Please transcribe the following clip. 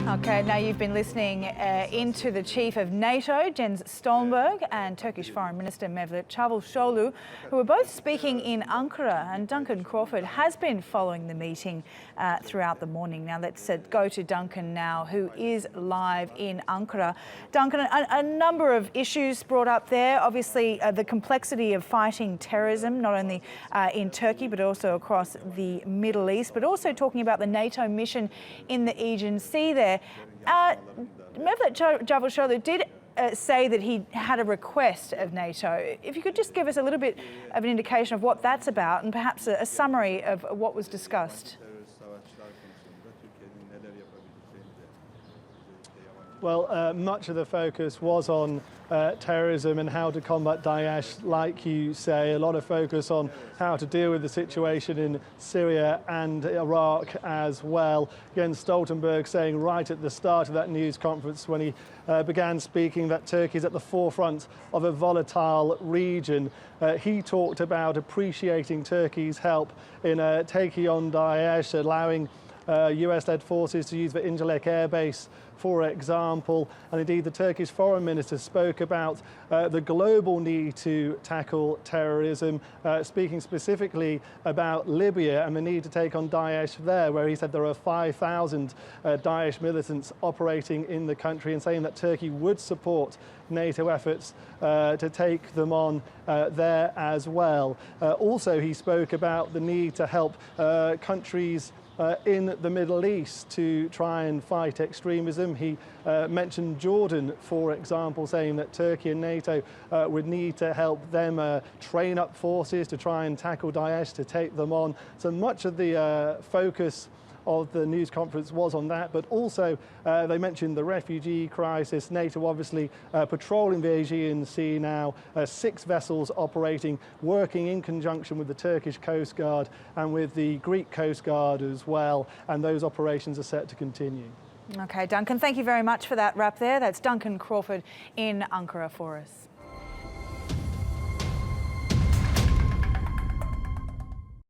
Okay, now you've been listening into the Chief of NATO, Jens Stoltenberg, and Turkish Foreign Minister Mevlut Çavuşoğlu, who are both speaking in Ankara. And Duncan Crawford has been following the meeting throughout the morning. Now let's go to Duncan now, who is live in Ankara. Duncan, a number of issues brought up there. Obviously, the complexity of fighting terrorism, not only in Turkey, but also across the Middle East, but also talking about the NATO mission in the Aegean Sea there. Mevlut Çavuşoğlu did say that he had a request of NATO. If you could just give us a little bit of an indication of what that's about and perhaps a summary of what was discussed. Well, much of the focus was on terrorism and how to combat Daesh, like you say. A lot of focus on how to deal with the situation in Syria and Iraq as well. Jens Stoltenberg saying right at the start of that news conference when he began speaking that Turkey is at the forefront of a volatile region. He talked about appreciating Turkey's help in taking on Daesh, allowing US-led forces to use the Incirlik air base, for example. And indeed, the Turkish foreign minister spoke about the global need to tackle terrorism, speaking specifically about Libya and the need to take on Daesh there, where he said there are 5,000 Daesh militants operating in the country, and saying that Turkey would support NATO efforts to take them on there as well. Also, he spoke about the need to help countries in the Middle East to try and fight extremism. He mentioned Jordan, for example, saying that Turkey and NATO would need to help them train up forces to try and tackle Daesh, to take them on. So much of the focus of the news conference was on that, but also they mentioned the refugee crisis. NATO obviously patrolling the Aegean Sea now, 6 vessels operating, working in conjunction with the Turkish Coast Guard and with the Greek Coast Guard as well, and those operations are set to continue. Okay, Duncan, thank you very much for that wrap there. That's Duncan Crawford in Ankara for us.